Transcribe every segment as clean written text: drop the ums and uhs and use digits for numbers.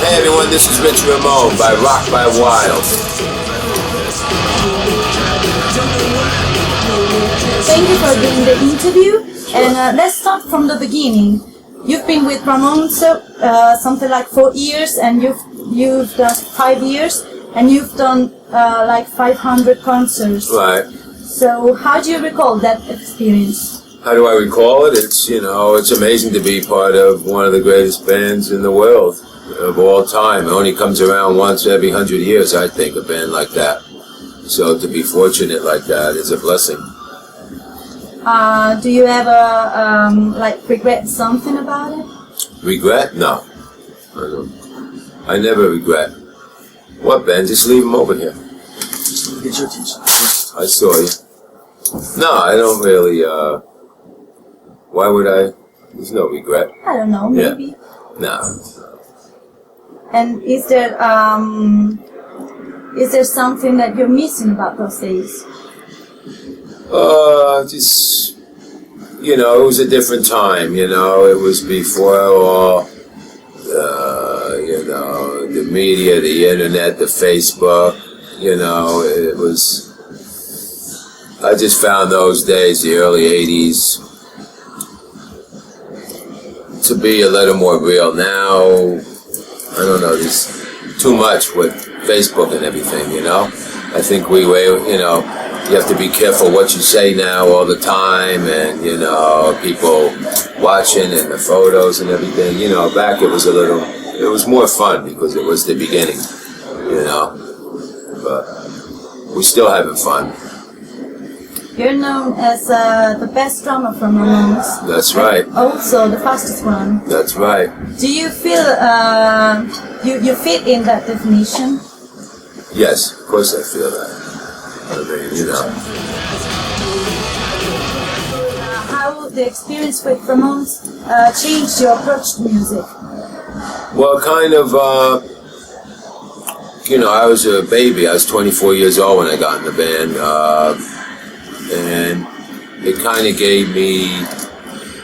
Hey everyone, this is Richie Ramone by Rock by Wild. Thank you for doing the interview, and let's start from the beginning. You've been with Ramone something like 4 years, and you've done 5 years, and you've done like 500 concerts. Right. So how do you recall that experience? How do I recall it? It's amazing to be part of one of the greatest bands in the world of all time. It only comes around once every 100 years, I think, a band like that. So to be fortunate like that is a blessing. Do you ever like regret something about it? Regret? No. I don't. I never regret. What, Ben? Just leave them over here. I saw you. No, I don't really, why would I? There's no regret. I don't know, maybe. Yeah. No. And is there something that you're missing about those days? Just, it was a different time, it was before all, the media, the internet, the Facebook, it was, I just found those days, the early 80s, to be a little more real. Now, I don't know, there's too much with Facebook and everything, I think you have to be careful what you say now all the time, and, people watching and the photos and everything. Back it was more fun because it was the beginning, but we're still having fun. You're known as the best drummer from Ramones. That's right. Also the fastest one. That's right. Do you feel you fit in that definition? Yes, of course I feel that. How the experience with Ramones changed your approach to music? Well, kind of, I was a baby. I was 24 years old when I got in the band. And it kind of gave me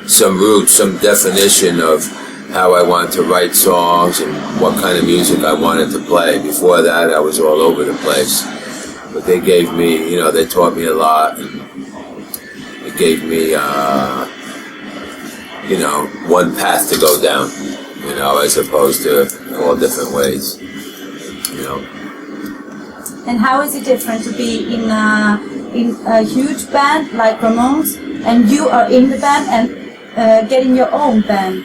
some roots, some definition of how I wanted to write songs and what kind of music I wanted to play. Before that, I was all over the place. But they gave me, they taught me a lot. And it gave me, one path to go down, as opposed to all different ways, And how is it different to be in a huge band like Ramones, and you are in the band and getting your own band?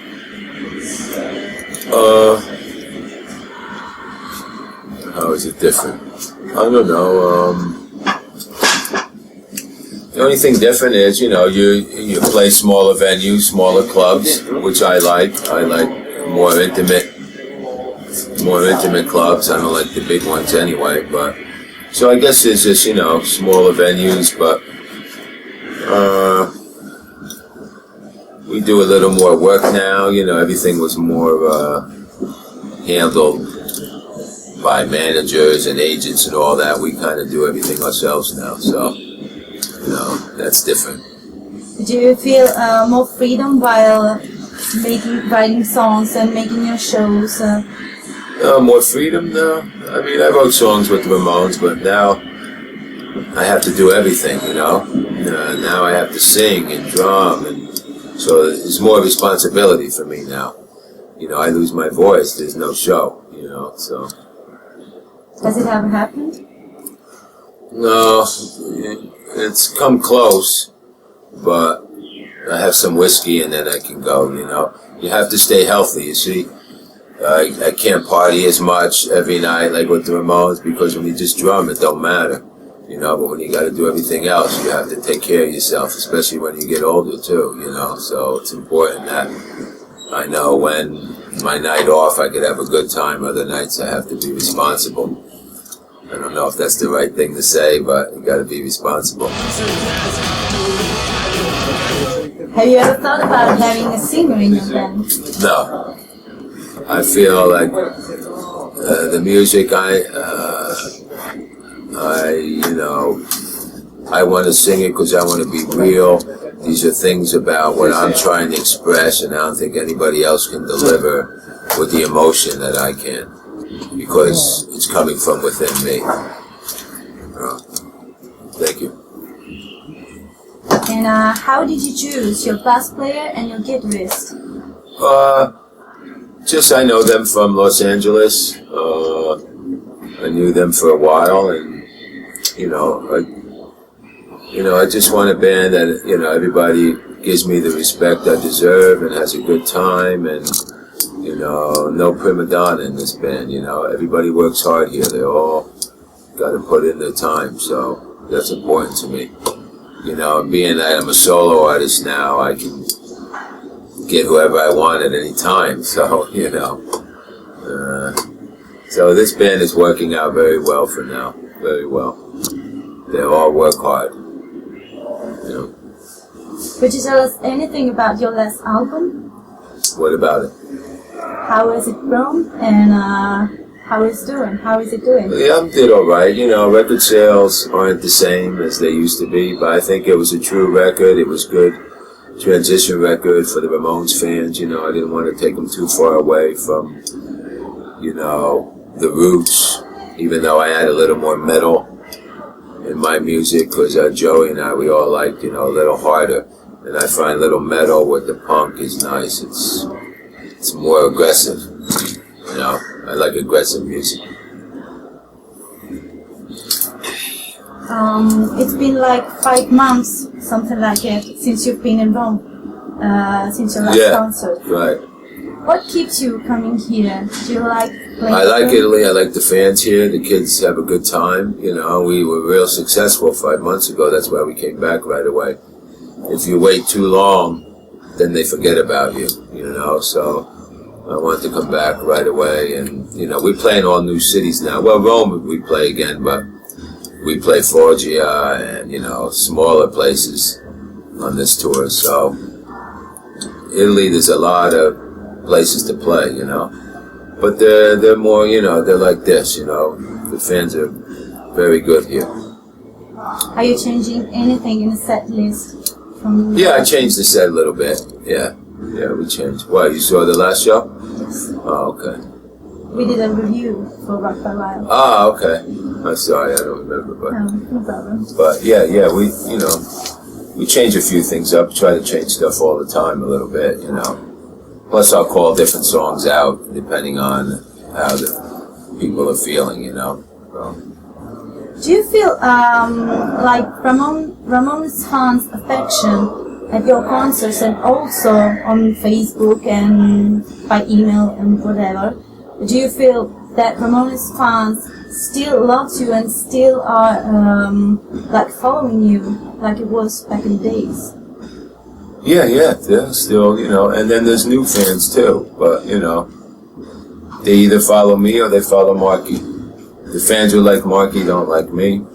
How is it different? I don't know. The only thing different is, you play smaller venues, smaller clubs, which I like. I like more intimate clubs. I don't like the big ones anyway, but. So I guess it's just, smaller venues, but we do a little more work now. Everything was more handled by managers and agents and all that. We kind of do everything ourselves now, so, that's different. Do you feel more freedom while writing songs and making your shows? More freedom now. I mean, I wrote songs with the Ramones, but now I have to do everything, Now I have to sing and drum, and so it's more responsibility for me now. I lose my voice, there's no show, so. Has it ever happened? No, it's come close, but I have some whiskey and then I can go, You have to stay healthy, you see. I can't party as much every night like with the Ramones, because when you just drum, it don't matter, but when you got to do everything else, you have to take care of yourself, especially when you get older too, so it's important that I know when my night off I could have a good time, other nights I have to be responsible. I don't know if that's the right thing to say, but you got to be responsible. Have you ever thought about having a singer in your band? No. I feel like the music I want to sing it because I want to be real, These are things about what I'm trying to express, and I don't think anybody else can deliver with the emotion that I can, because it's coming from within me. Thank you. And how did you choose your bass player and your guitarist? Just I know them from Los Angeles. I knew them for a while, and I just want a band that everybody gives me the respect I deserve and has a good time, and no prima donna in this band. Everybody works hard here. They all got to put in their time, so that's important to me. Being that I'm a solo artist now, I can get whoever I want at any time. So so this band is working out very well for now. Very well. They all work hard. Could you tell us anything about your last album? What about it? How has it grown, and how is it doing? The album did all right. Record sales aren't the same as they used to be, but I think it was a true record. It was good transition record for the Ramones fans. I didn't want to take them too far away from, the roots, even though I had a little more metal in my music, because Joey and I, we all like, a little harder. And I find little metal with the punk is nice. It's more aggressive. I like aggressive music. It's been like 5 months, something like it, since you've been in Rome, since your last concert. Right. What keeps you coming here? Do you like playing? I like Italy. I like the fans here. The kids have a good time. We were real successful 5 months ago. That's why we came back right away. If you wait too long, then they forget about you, so I want to come back right away. And, we play in all new cities now. Well, Rome we play again, but we play Foggia and, smaller places on this tour. So Italy, there's a lot of places to play, but they're more, they're like this, the fans are very good here. Are you changing anything in the set list? Yeah, I changed the set a little bit. Yeah, we changed. What, you saw the last show? Yes. Oh, okay. We did a review for Rock by Wild. Ah, okay. I'm sorry, I don't remember, but. No problem. But yeah, we change a few things up. Try to change stuff all the time a little bit, Plus, I'll call different songs out depending on how the people are feeling, So. Do you feel like Ramone's fans' affection at your concerts and also on Facebook and by email and whatever? Do you feel that Ramone's fans still love you and still are following you like it was back in the days? Yeah, they're still, and then there's new fans too, but, they either follow me or they follow Marky. The fans who like Marky don't like me,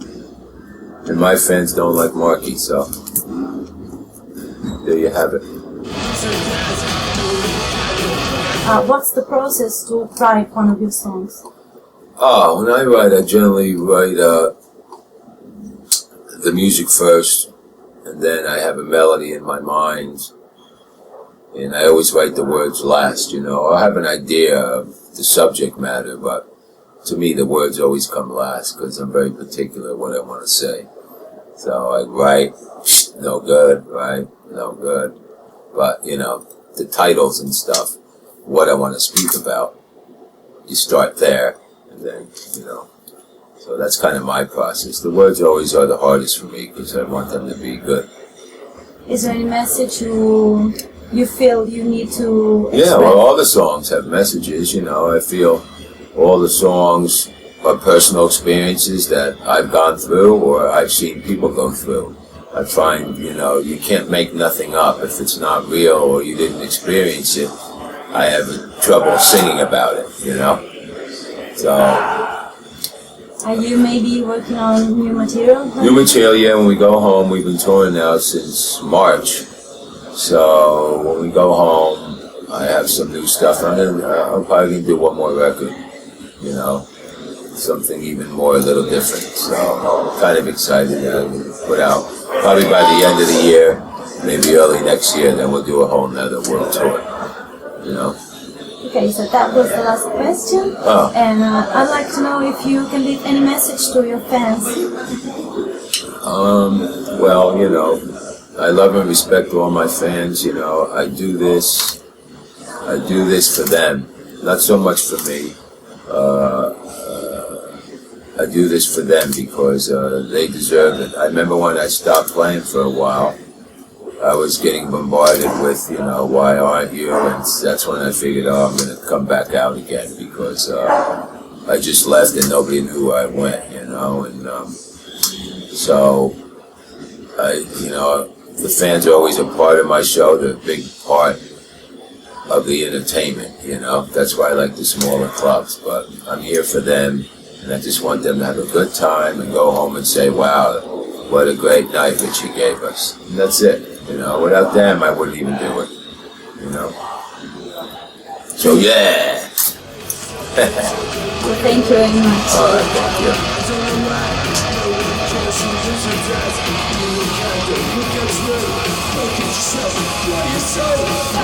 and my fans don't like Marky, so there you have it. What's the process to write one of your songs? Oh, when I write, I generally write the music first, and then I have a melody in my mind, and I always write the words last, I have an idea of the subject matter, but to me the words always come last, because I'm very particular what I want to say. So I write, no good, right? No good. But, the titles and stuff, what I want to speak about, you start there, and then, so that's kind of my process. The words always are the hardest for me, because I want them to be good. Is there any message you feel you need to express? Yeah, well, all the songs have messages, I feel all the songs are personal experiences that I've gone through or I've seen people go through. I find, you can't make nothing up if it's not real or you didn't experience it. I have trouble singing about it, So. Are you maybe working on new material? New material, yeah. When we go home, we've been touring now since March. So when we go home, I have some new stuff. I'm probably gonna do one more record, something even more a little different. So I'm kind of excited that I'm gonna put out probably by the end of the year maybe early next year, then we'll do a whole nother world tour. You know. Okay, so that was the last question. Oh. And I'd like to know if you can leave any message to your fans. Well, you know, I love and respect all my fans. You know, I do this for them, not so much for me. I do this for them because they deserve it. I remember when I stopped playing for a while, I was getting bombarded with, you know, why aren't you? And that's when I figured, oh, I'm going to come back out again because I just left and nobody knew where I went, you know. And so, you know, the fans are always a part of my show. They're a big part of the entertainment, you know. That's why I like the smaller clubs. But I'm here for them, and I just want them to have a good time and go home and say, wow, what a great night Richie gave us. And that's it. You know, without them, I wouldn't even do it. You know. So yeah. Well, thank you very much. All right, thank you.